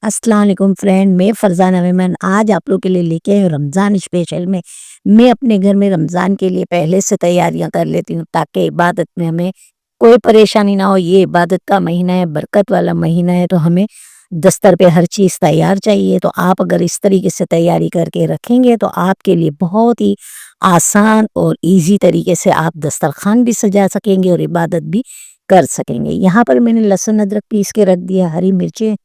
السلام علیکم فرینڈ، میں فرزانہ ویمن آج آپ لوگ کے لیے لے کے آئی ہوں رمضان اسپیشل میں اپنے گھر میں رمضان کے لیے پہلے سے تیاریاں کر لیتی ہوں تاکہ عبادت میں ہمیں کوئی پریشانی نہ ہو۔ یہ عبادت کا مہینہ ہے، برکت والا مہینہ ہے، تو ہمیں دستر پہ ہر چیز تیار چاہیے۔ تو آپ اگر اس طریقے سے تیاری کر کے رکھیں گے تو آپ کے لیے بہت ہی آسان اور ایزی طریقے سے آپ دسترخوان بھی سجا سکیں گے اور عبادت بھی کر سکیں گے۔ یہاں پر میں نے لہسن ادرک پیس کے رکھ دیا، ہری مرچیں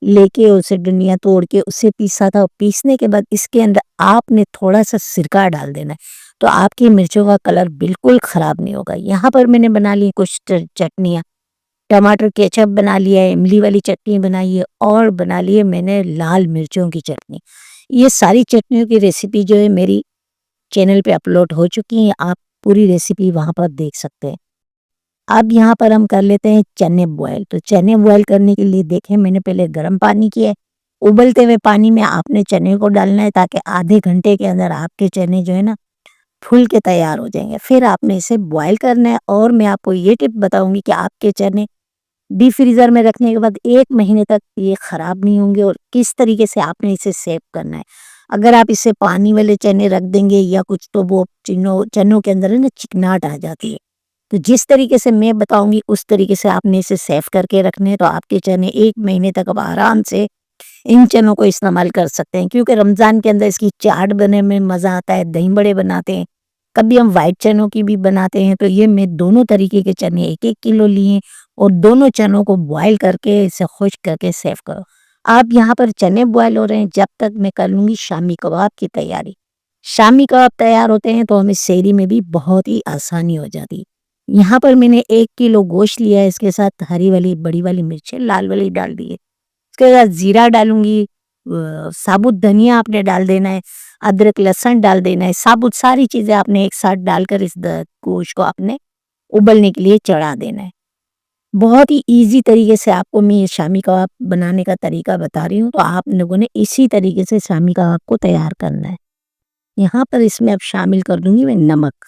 لے کے اسے ڈنڈیاں توڑ کے اسے پیسا تھا۔ پیسنے کے بعد اس کے اندر آپ نے تھوڑا سا سرکہ ڈال دینا ہے تو آپ کی مرچوں کا کلر بالکل خراب نہیں ہوگا۔ یہاں پر میں نے بنا لی کچھ چٹنیاں، ٹماٹر کیچپ بنا لیا ہے، املی والی چٹنی بنائی ہے اور بنا لیے میں نے لال مرچوں کی چٹنی۔ یہ ساری چٹنیوں کی ریسیپی جو ہے میری چینل پہ اپلوڈ ہو چکی ہیں، آپ پوری ریسیپی وہاں پر دیکھ سکتے ہیں۔ اب یہاں پر ہم کر لیتے ہیں چنے بوائل۔ تو چنے بوائل کرنے کے لیے دیکھیں میں نے پہلے گرم پانی کیا ہے، ابلتے ہوئے پانی میں آپ نے چنے کو ڈالنا ہے تاکہ آدھے گھنٹے کے اندر آپ کے چنے جو ہے نا پھول کے تیار ہو جائیں گے۔ پھر آپ نے اسے بوائل کرنا ہے اور میں آپ کو یہ ٹپ بتاؤں گی کہ آپ کے چنے ڈی فریزر میں رکھنے کے بعد 1 مہینے تک یہ خراب نہیں ہوں گے، اور کس طریقے سے آپ نے اسے سیو کرنا ہے۔ اگر آپ اسے پانی والے چنے رکھ دیں گے یا کچھ تو وہ چنوں کے اندر ہے نا چکناہٹ آ جاتی ہے۔ تو جس طریقے سے میں بتاؤں گی اس طریقے سے آپ نے اسے سیو کر کے رکھنے ہیں، تو آپ کے چنے 1 مہینے تک اب آرام سے ان چنوں کو استعمال کر سکتے ہیں، کیونکہ رمضان کے اندر اس کی چاٹ بنے میں مزہ آتا ہے، دہی بڑے بناتے ہیں، کبھی ہم وائٹ چنوں کی بھی بناتے ہیں۔ تو یہ میں دونوں طریقے کے چنے 1 کلو لیے اور دونوں چنوں کو بوائل کر کے اسے خشک کر کے سیو کرو۔ آپ یہاں پر چنے بوائل ہو رہے ہیں، جب تک میں کر لوں گی شامی کباب کی تیاری۔ شامی کباب تیار ہوتے ہیں تو ہمیں سحری میں بھی بہت ہی آسانی ہو جاتی ہے۔ یہاں پر میں نے 1 کلو گوشت لیا ہے، اس کے ساتھ ہری والی بڑی والی مرچیں لال والی ڈال دی ہے، اس کے ساتھ زیرہ ڈالوں گی، ثابت دھنیا آپ نے ڈال دینا ہے، ادرک لہسن ڈال دینا ہے، ثابت ساری چیزیں آپ نے ایک ساتھ ڈال کر اس گوشت کو آپ نے ابلنے کے لیے چڑھا دینا ہے۔ بہت ہی ایزی طریقے سے آپ کو میں یہ شامی کباب بنانے کا طریقہ بتا رہی ہوں، تو آپ لوگوں نے اسی طریقے سے شامی کباب کو تیار کرنا ہے۔ یہاں پر اس میں اب شامل کر دوں گی میں نمک۔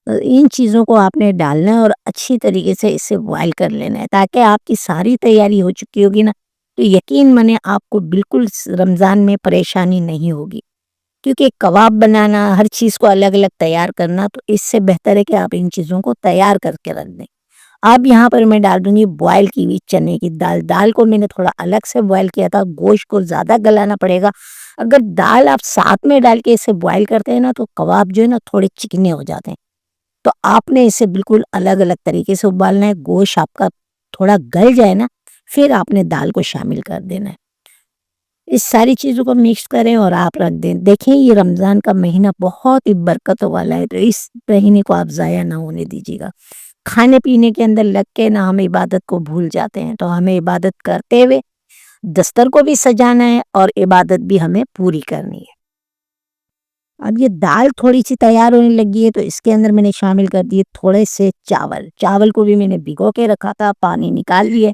ان چیزوں کو آپ نے ڈالنا ہے اور اچھی طریقے سے اسے بوائل کر لینا ہے تاکہ آپ کی ساری تیاری ہو چکی ہوگی نا، تو یقین مانے آپ کو بالکل رمضان میں پریشانی نہیں ہوگی، کیونکہ کباب بنانا، ہر چیز کو الگ الگ تیار کرنا، تو اس سے بہتر ہے کہ آپ ان چیزوں کو تیار کر کے رکھ دیں۔ اب یہاں پر میں ڈال دوں گی بوائل کی ہوئی چنے کی دال۔ دال کو میں نے تھوڑا الگ سے بوائل کیا تھا، گوشت کو زیادہ گلانا پڑے گا۔ اگر دال آپ ساتھ میں ڈال کے اسے بوائل کرتے ہیں نا تو کباب جو ہے نا تھوڑے چکنے ہو جاتے ہیں، تو آپ نے اسے بالکل الگ الگ طریقے سے ابالنا ہے۔ گوشت آپ کا تھوڑا گل جائے نا، پھر آپ نے دال کو شامل کر دینا ہے۔ اس ساری چیزوں کو مکس کریں اور آپ رکھ دیں۔ دیکھیں یہ رمضان کا مہینہ بہت ہی برکت والا ہے، تو اس مہینے کو آپ ضائع نہ ہونے دیجیے گا۔ کھانے پینے کے اندر لگ کے نہ ہم عبادت کو بھول جاتے ہیں، تو ہمیں عبادت کرتے ہوئے دستر کو بھی سجانا ہے اور عبادت بھی ہمیں پوری کرنی ہے۔ اب یہ دال تھوڑی سی تیار ہونے لگی ہے تو اس کے اندر میں نے شامل کر دیے تھوڑے سے چاول۔ چاول کو بھی میں نے بھگو کے رکھا تھا، پانی نکال لیے۔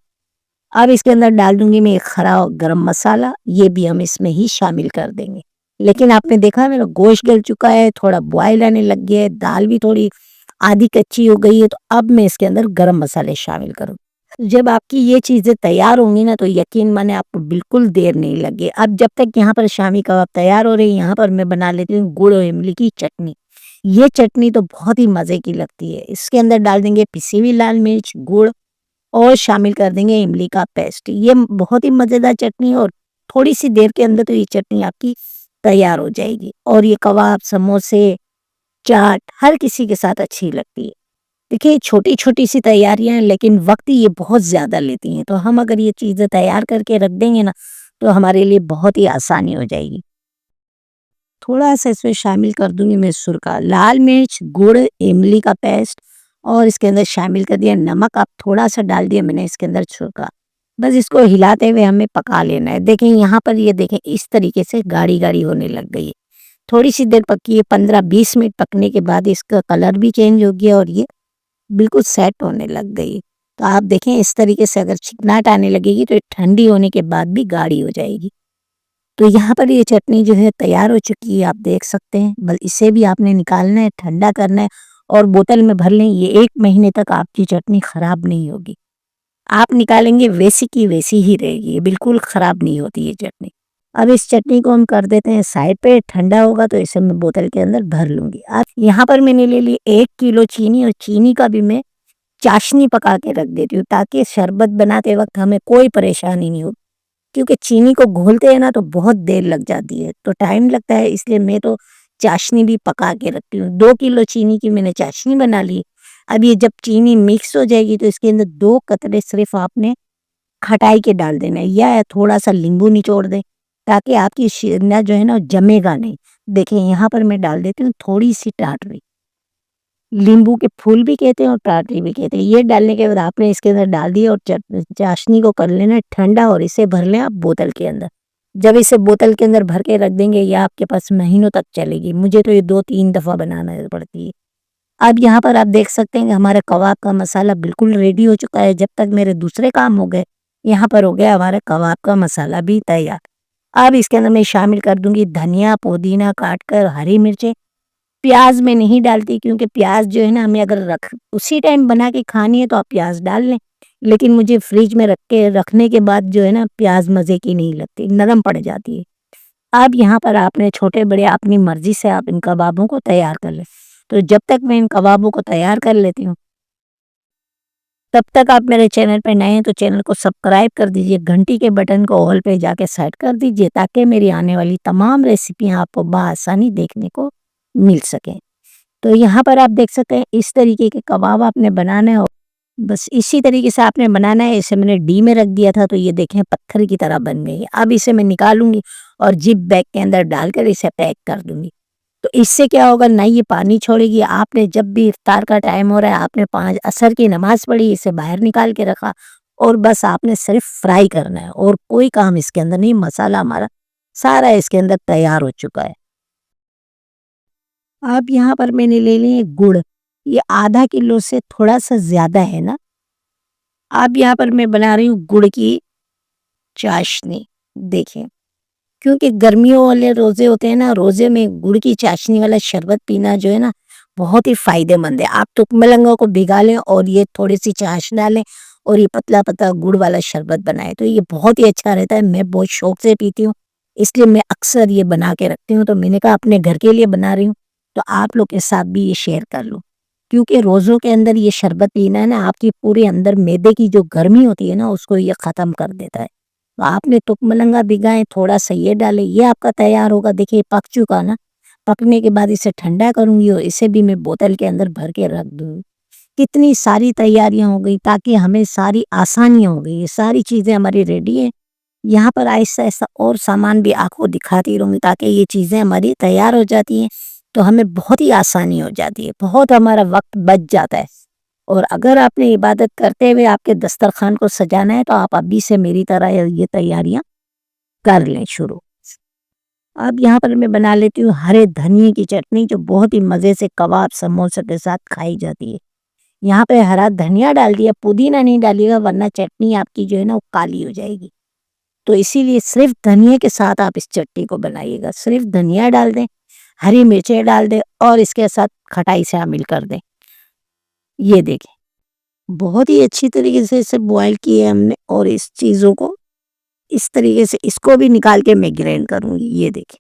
اب اس کے اندر ڈال دوں گی میں ایک کھڑا گرم مسالہ، یہ بھی ہم اس میں ہی شامل کر دیں گے۔ لیکن آپ نے دیکھا میرا گوشت گل چکا ہے، تھوڑا بوائل آنے لگ گیا ہے، دال بھی تھوڑی آدھی کچی ہو گئی ہے، تو اب میں اس کے اندر گرم مسالے شامل کروں۔ جب آپ کی یہ چیزیں تیار ہوں گی نا تو یقین مانے آپ کو بالکل دیر نہیں لگے۔ اب جب تک یہاں پر شامی کباب تیار ہو رہی ہے، یہاں پر میں بنا لیتی ہوں گڑ اور املی کی چٹنی۔ یہ چٹنی تو بہت ہی مزے کی لگتی ہے۔ اس کے اندر ڈال دیں گے پسی ہوئی لال مرچ، گڑ اور شامل کر دیں گے املی کا پیسٹ۔ یہ بہت ہی مزیدار چٹنی ہے اور تھوڑی سی دیر کے اندر تو یہ چٹنی آپ کی تیار ہو جائے گی، اور یہ کباب، سموسے، چاٹ ہر کسی کے ساتھ اچھی لگتی ہے۔ دیکھیں چھوٹی چھوٹی سی تیاریاں ہیں لیکن وقت یہ بہت زیادہ لیتی ہیں، تو ہم اگر یہ چیزیں تیار کر کے رکھ دیں گے نا تو ہمارے لیے بہت ہی آسانی ہو جائے گی۔ تھوڑا سا اس میں شامل کر دوں گی میں سرکہ، لال مرچ، گڑ، املی کا پیسٹ، اور اس کے اندر شامل کر دیا نمک، آپ تھوڑا سا ڈال دیا میں نے اس کے اندر سرکہ۔ بس اس کو ہلاتے ہوئے ہمیں پکا لینا ہے۔ دیکھیں یہاں پر یہ دیکھیں اس طریقے سے گاڑی گاڑی ہونے لگ گئی ہے۔ تھوڑی سی دیر پکی ہے، 15-20 منٹ پکنے کے بعد اس کا کلر بھی چینج ہو گیا اور یہ بالکل سیٹ ہونے لگ گئی۔ تو آپ دیکھیں اس طریقے سے اگر چکناہٹ آنے لگے گی تو ٹھنڈی ہونے کے بعد بھی گاڑھی ہو جائے گی۔ تو یہاں پر یہ چٹنی جو ہے تیار ہو چکی ہے، آپ دیکھ سکتے ہیں۔ بس اسے بھی آپ نے نکالنا ہے، ٹھنڈا کرنا ہے اور بوتل میں بھر لیں۔ یہ 1 مہینے تک آپ کی چٹنی خراب نہیں ہوگی۔ آپ نکالیں گے ویسی کی ویسی ہی رہے گی، بالکل خراب نہیں ہوتی یہ چٹنی۔ اب اس چٹنی کو ہم کر دیتے ہیں سائڈ پہ، ٹھنڈا ہوگا تو اسے میں بوتل کے اندر بھر لوں گی۔ اب یہاں پر میں نے لے لی 1 کلو چینی، اور چینی کا بھی میں چاشنی پکا کے رکھ دیتی ہوں تاکہ شربت بناتے وقت ہمیں کوئی پریشانی نہیں ہو، کیونکہ چینی کو گھولتے ہیں نا تو بہت دیر لگ جاتی ہے، تو ٹائم لگتا ہے، اس لیے میں تو چاشنی بھی پکا کے رکھتی ہوں۔ 2 کلو چینی کی میں نے چاشنی بنا لی۔ اب یہ جب چینی مکس ہو جائے گی تو اس کے اندر 2 قطرے صرف آپ نے کھٹائی کے ڈال دینا ہے، یا تھوڑا سا لیمبو نچوڑ دیں تاکہ آپ کی شیرنا جو ہے نا جمے گا نہیں۔ دیکھیں یہاں پر میں ڈال دیتی ہوں تھوڑی سی ٹاٹری، لیمبو کے پھول بھی کہتے ہیں اور ٹاٹری بھی کہتے ہیں۔ یہ ڈالنے کے بعد آپ نے اس کے اندر ڈال دیا اور چاشنی کو کر لینا ٹھنڈا، اور اسے بھر لیں آپ بوتل کے اندر۔ جب اسے بوتل کے اندر بھر کے رکھ دیں گے یہ آپ کے پاس مہینوں تک چلے گی، مجھے تو یہ 2-3 دفعہ بنانا پڑتی ہے۔ اب یہاں پر آپ دیکھ سکتے ہیں کہ ہمارا کباب کا مسالہ بالکل ریڈی ہو چکا ہے۔ جب تک میرے دوسرے کام ہو گئے، یہاں پر ہو گیا ہمارا کباب کا مسالہ بھی تیار۔ اب اس کے اندر میں شامل کر دوں گی دھنیا، پودینہ کاٹ کر، ہری مرچیں۔ پیاز میں نہیں ڈالتی کیونکہ پیاز جو ہے نا ہمیں اگر اسی ٹائم بنا کے کھانی ہے تو آپ پیاز ڈال لیں، لیکن مجھے فریج میں رکھنے کے بعد جو ہے نا پیاز مزے کی نہیں لگتی، نرم پڑ جاتی ہے۔ اب یہاں پر آپ نے چھوٹے بڑے اپنی مرضی سے آپ ان کبابوں کو تیار کر لیں۔ تو جب تک میں ان کبابوں کو تیار کر لیتی ہوں تب تک آپ میرے چینل پہ نئے ہیں تو چینل کو سبسکرائب کر دیجئے، گھنٹی کے بٹن کو آل پہ جا کے سیٹ کر دیجئے تاکہ میری آنے والی تمام ریسیپیاں آپ کو بآسانی دیکھنے کو مل سکیں۔ تو یہاں پر آپ دیکھ سکتے ہیں اس طریقے کے کباب آپ نے بنانا ہے، بس اسی طریقے سے آپ نے بنانا ہے۔ اسے میں نے ڈی میں رکھ دیا تھا تو یہ دیکھیں پتھر کی طرح بن گئی۔ اب اسے میں نکالوں گی اور جپ بیگ کے اندر ڈال کر اسے پیک کر دوں گی۔ تو اس سے کیا ہوگا، نہ یہ پانی چھوڑے گی۔ آپ نے جب بھی افطار کا ٹائم ہو رہا ہے، آپ نے 5 عصر کی نماز پڑھی، اسے باہر نکال کے رکھا اور بس آپ نے صرف فرائی کرنا ہے اور کوئی کام اس کے اندر نہیں۔ مسالہ ہمارا سارا اس کے اندر تیار ہو چکا ہے۔ اب یہاں پر میں نے لے لی گڑ، یہ آدھا کلو سے تھوڑا سا زیادہ ہے نا۔ اب یہاں پر میں بنا رہی ہوں گڑ کی چاشنی۔ دیکھیں کیونکہ گرمیوں والے روزے ہوتے ہیں نا، روزے میں گڑ کی چاشنی والا شربت پینا جو ہے نا بہت ہی فائدے مند ہے۔ آپ تک ملنگوں کو بھگا لیں اور یہ تھوڑی سی چاش ڈالیں اور یہ پتلا پتلا گڑ والا شربت بنائیں تو یہ بہت ہی اچھا رہتا ہے۔ میں بہت شوق سے پیتی ہوں، اس لیے میں اکثر یہ بنا کے رکھتی ہوں۔ تو میں نے کہا اپنے گھر کے لیے بنا رہی ہوں تو آپ لوگ کے ساتھ بھی یہ شیئر کر لوں، کیونکہ روزوں کے اندر یہ شربت پینا ہے نا آپ کی پورے اندر معدے کی جو گرمی ہوتی ہے نا اس کو یہ ختم کر دیتا ہے۔ تو آپ نے تک ملنگا بھگائیں، تھوڑا سا یہ ڈالیں، یہ آپ کا تیار ہوگا۔ دیکھیں پک چکا نا، پکنے کے بعد اسے ٹھنڈا کروں گی اور اسے بھی میں بوتل کے اندر بھر کے رکھ دوں گی۔ کتنی ساری تیاریاں ہو گئی تاکہ ہمیں ساری آسانیاں ہو گئی، یہ ساری چیزیں ہماری ریڈی ہیں۔ یہاں پر آہستہ آہستہ اور سامان بھی آپ کو دکھاتی رہوں گی تاکہ یہ چیزیں ہماری تیار ہو جاتی ہیں تو ہمیں بہت ہی آسانی ہو جاتی ہے، بہت ہمارا وقت بچ جاتا ہے۔ اور اگر آپ نے عبادت کرتے ہوئے آپ کے دسترخوان کو سجانا ہے تو آپ ابھی سے میری طرح یہ تیاریاں کر لیں شروع۔ اب یہاں پر میں بنا لیتی ہوں ہرے دھنیے کی چٹنی جو بہت ہی مزے سے کباب سموسے کے ساتھ کھائی جاتی ہے۔ یہاں پہ ہرا دھنیا ڈال دیا، پودینہ نہیں ڈالیے گا ورنہ چٹنی آپ کی جو ہے نا وہ کالی ہو جائے گی۔ تو اسی لیے صرف دھنیے کے ساتھ آپ اس چٹنی کو بنائیے گا، صرف دھنیا ڈال دیں، ہری مرچیں ڈال دیں اور اس کے ساتھ کھٹائی شامل کر دیں۔ یہ دیکھیں بہت ہی اچھی طریقے سے اسے بوائل کیے ہم نے، اور اس چیزوں کو اس طریقے سے اس کو بھی نکال کے میں گرینڈ کروں گی۔ یہ دیکھیں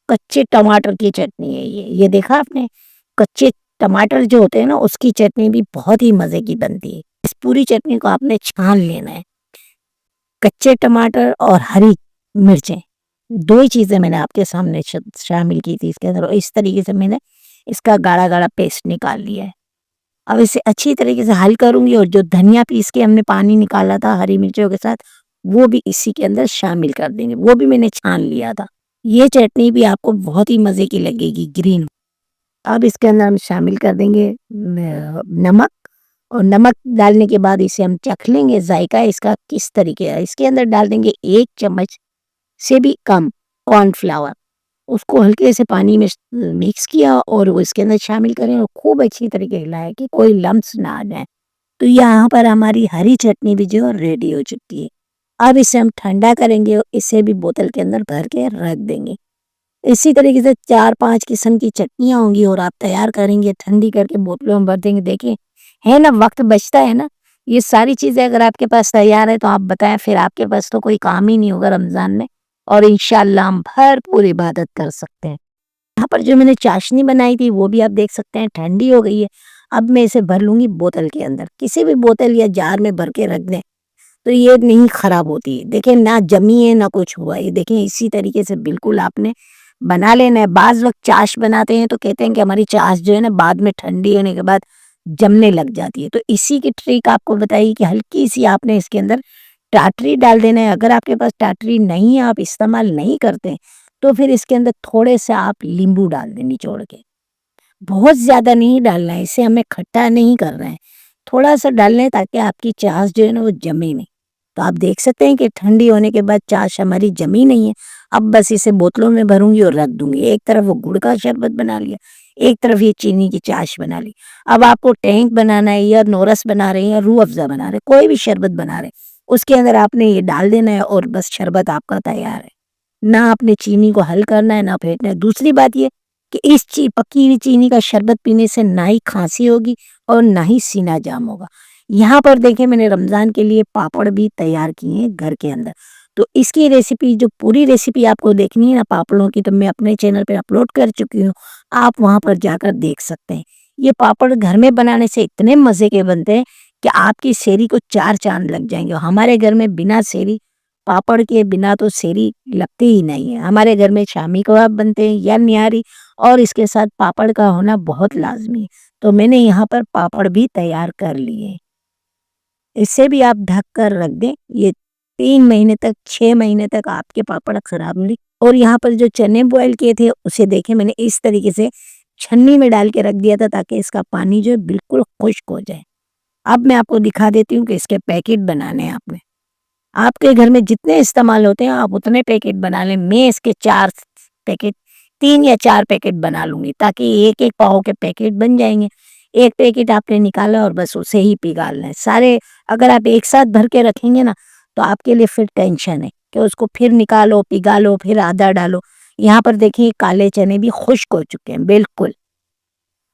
کچے ٹماٹر کی چٹنی ہے یہ دیکھا آپ نے، کچے ٹماٹر جو ہوتے ہیں نا اس کی چٹنی بھی بہت ہی مزے کی بنتی ہے۔ اس پوری چٹنی کو آپ نے چھان لینا ہے، کچے ٹماٹر اور ہری مرچیں، 2 ہی چیزیں میں نے آپ کے سامنے شامل کی تھی اس کے اندر، اور اس طریقے سے میں نے اس کا گاڑا گاڑا پیسٹ نکال لیا ہے۔ اب اسے اچھی طریقے سے حل کروں گی اور جو دھنیا پیس کے ہم نے پانی نکالا تھا ہری مرچوں کے ساتھ وہ بھی اسی کے اندر شامل کر دیں گے، وہ بھی میں نے چھان لیا تھا۔ یہ چٹنی بھی آپ کو بہت ہی مزے کی لگے گی، گرین۔ اب اس کے اندر ہم شامل کر دیں گے نمک، اور نمک ڈالنے کے بعد اسے ہم چکھ لیں گے ذائقہ اس کا کس طریقے ہے۔ اس کے اندر ڈال دیں گے 1 چمچ سے بھی کم کارن فلاور، اس کو ہلکے سے پانی میں مکس کیا اور وہ اس کے اندر شامل کریں اور خوب اچھی طریقے ہلائے کہ کوئی لمس نہ آ جائے۔ تو یہاں پر ہماری ہری چٹنی بھی جو ریڈی ہو چکی ہے۔ اب اسے ہم ٹھنڈا کریں گے اور اسے بھی بوتل کے اندر بھر کے رکھ دیں گے۔ اسی طریقے سے 4-5 قسم کی چٹنیاں ہوں گی اور آپ تیار کریں گے، ٹھنڈی کر کے بوتلوں میں بھر دیں گے۔ دیکھیں ہے نا وقت بچتا ہے نا، یہ ساری چیزیں اگر آپ کے پاس تیار ہے تو آپ بتائیں، پھر آپ کے پاس تو کوئی کام ہی نہیں ہوگا رمضان میں، اور انشاءاللہ ہم بھرپور عبادت کر سکتے ہیں۔ یہاں پر جو میں نے چاشنی بنائی تھی وہ بھی آپ دیکھ سکتے ہیں ٹھنڈی ہو گئی ہے۔ اب میں اسے بھر لوں گی بوتل کے اندر، کسی بھی بوتل یا جار میں بھر کے رکھ دیں تو یہ نہیں خراب ہوتی ہے۔ دیکھیں نہ جمی ہے نہ کچھ ہوا ہے، دیکھیں اسی طریقے سے بالکل آپ نے بنا لینا ہے۔ بعض وقت چاش بناتے ہیں تو کہتے ہیں کہ ہماری چاش جو ہے نا بعد میں ٹھنڈی ہونے کے بعد جمنے لگ جاتی ہے، تو اسی کی ٹرک آپ کو بتائی کہ ہلکی سی آپ نے اس کے اندر ٹاٹری ڈال دینا ہے۔ اگر آپ کے پاس ٹاٹری نہیں ہے، آپ استعمال نہیں کرتے تو پھر اس کے اندر تھوڑے سے آپ لیمبو ڈال دیں نچوڑ کے، بہت زیادہ نہیں ڈالنا ہے، اسے ہمیں کھٹا نہیں کرنا ہے، تھوڑا سا ڈالنا ہے تاکہ آپ کی چاش جو ہے نا وہ جمے نہیں۔ تو آپ دیکھ سکتے ہیں کہ ٹھنڈی ہونے کے بعد چاش ہماری جمی نہیں ہے۔ اب بس اسے بوتلوں میں بھروں گی اور رکھ دوں گی۔ ایک طرف وہ گڑ کا شربت بنا لیا، ایک طرف یہ چینی کی چاش بنا لی۔ اب آپ کو ٹینک بنانا ہے یا نورس بنا رہے ہیں یا روح افزا بنا رہے ہیں، کوئی بھی شربت بنا رہے ہیں، اس کے اندر آپ نے یہ ڈال دینا ہے اور بس شربت آپ کا تیار ہے۔ نہ آپ نے چینی کو حل کرنا ہے نہ پھینکنا ہے۔ دوسری بات یہ کہ اس پکی ہوئی چینی کا شربت پینے سے نہ ہی کھانسی ہوگی اور نہ ہی سینہ جام ہوگا۔ یہاں پر دیکھیں میں نے رمضان کے لیے پاپڑ بھی تیار کیے ہیں گھر کے اندر، تو اس کی ریسیپی جو پوری ریسیپی آپ کو دیکھنی ہے نا پاپڑوں کی، تو میں اپنے چینل پہ اپلوڈ کر چکی ہوں، آپ وہاں پر جا کر دیکھ سکتے ہیں۔ یہ پاپڑ گھر میں بنانے سے اتنے مزے کے بنتے ہیں کہ آپ کی سیری کو 4 چاند لگ جائیں گے۔ ہمارے گھر میں بنا سیری پاپڑ کے بنا تو سیری لگتی ہی نہیں ہے۔ ہمارے گھر میں شامی کباب بنتے ہیں یا نہاری، اور اس کے ساتھ پاپڑ کا ہونا بہت لازمی ہے، تو میں نے یہاں پر پاپڑ بھی تیار کر لیے۔ اسے بھی آپ ڈھک کر رکھ دیں، یہ 3 مہینے تک 6 مہینے تک آپ کے پاپڑ خراب نہیں۔ اور یہاں پر جو چنے بوائل کیے تھے اسے دیکھیں میں نے اس طریقے سے چھنی میں ڈال کے رکھ دیا تھا تاکہ اس کا پانی جو ہے بالکل خشک ہو جائے۔ اب میں آپ کو دکھا دیتی ہوں کہ اس کے پیکٹ بنانے ہیں آپ نے۔ آپ کے گھر میں جتنے استعمال ہوتے ہیں آپ اتنے پیکٹ بنا لیں۔ میں اس کے 4 پیکٹ 3 یا 4 پیکٹ بنا لوں گی تاکہ ایک ایک پاؤ کے پیکٹ بن جائیں گے۔ ایک پیکٹ آپ نے نکالا اور بس اسے ہی پگھالنا ہے۔ سارے اگر آپ ایک ساتھ بھر کے رکھیں گے نا تو آپ کے لیے پھر ٹینشن ہے کہ اس کو پھر نکالو پگھالو پھر آدھا ڈالو۔ یہاں پر دیکھیں کالے چنے بھی خشک ہو چکے ہیں بالکل۔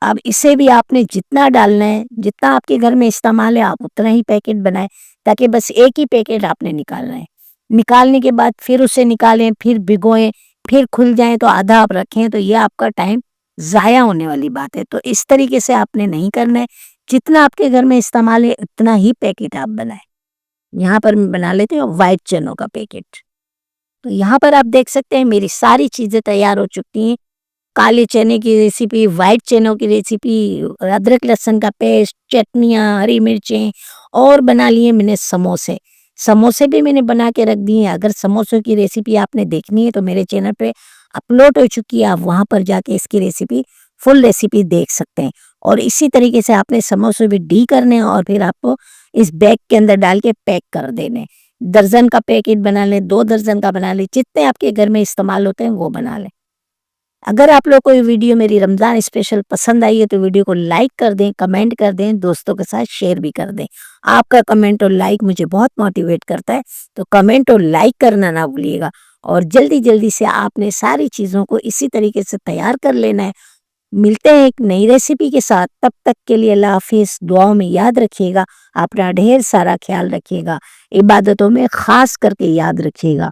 اب اسے بھی آپ نے جتنا ڈالنا ہے، جتنا آپ کے گھر میں استعمال ہے آپ اتنا ہی پیکٹ بنائیں تاکہ بس ایک ہی پیکٹ آپ نے نکالنا ہے۔ نکالنے کے بعد پھر اسے نکالیں، پھر بھگوئیں، پھر کھل جائیں تو آدھا آپ رکھیں، تو یہ آپ کا ٹائم ضائع ہونے والی بات ہے۔ تو اس طریقے سے آپ نے نہیں کرنا ہے، جتنا آپ کے گھر میں استعمال ہے اتنا ہی پیکٹ آپ بنائیں۔ یہاں پر میں بنا لیتے ہیں وائٹ چنوں کا پیکٹ۔ تو یہاں پر آپ دیکھ سکتے ہیں میری ساری چیزیں تیار ہو چکی ہیں۔ کالے چنے کی ریسیپی، وائٹ چنوں کی ریسیپی، ادرک لہسن کا پیسٹ، چٹنیاں، ہری مرچیں، اور بنا لیے میں نے سموسے۔ سموسے بھی میں نے بنا کے رکھ دیے ہیں۔ اگر سموسوں کی ریسیپی آپ نے دیکھنی ہے تو میرے چینل پہ اپلوڈ ہو چکی ہے، آپ وہاں پر جا کے اس کی ریسیپی فل ریسیپی دیکھ سکتے ہیں۔ اور اسی طریقے سے آپ نے سموسے بھی ڈی کرنے ہیں اور پھر آپ کو اس بیگ کے اندر ڈال کے پیک کر دینے۔ درجن کا پیکٹ بنا لیں، 2 درجن کا بنا لیں، جتنے آپ کے گھر میں استعمال ہوتے ہیں وہ بنا لیں۔ اگر آپ لوگ کو یہ ویڈیو میری رمضان اسپیشل پسند آئی ہے تو ویڈیو کو لائک کر دیں، کمنٹ کر دیں، دوستوں کے ساتھ شیئر بھی کر دیں۔ آپ کا کمنٹ اور لائک مجھے بہت موٹیویٹ کرتا ہے، تو کمنٹ اور لائک کرنا نہ بھولیے گا۔ اور جلدی جلدی سے آپ نے ساری چیزوں کو اسی طریقے سے تیار کر لینا ہے۔ ملتے ہیں ایک نئی ریسیپی کے ساتھ، تب تک کے لیے اللہ حافظ۔ دعاؤں میں یاد رکھیے گا، اپنا ڈھیر سارا خیال رکھیے گا، عبادتوں میں خاص کر کے یاد رکھیے گا۔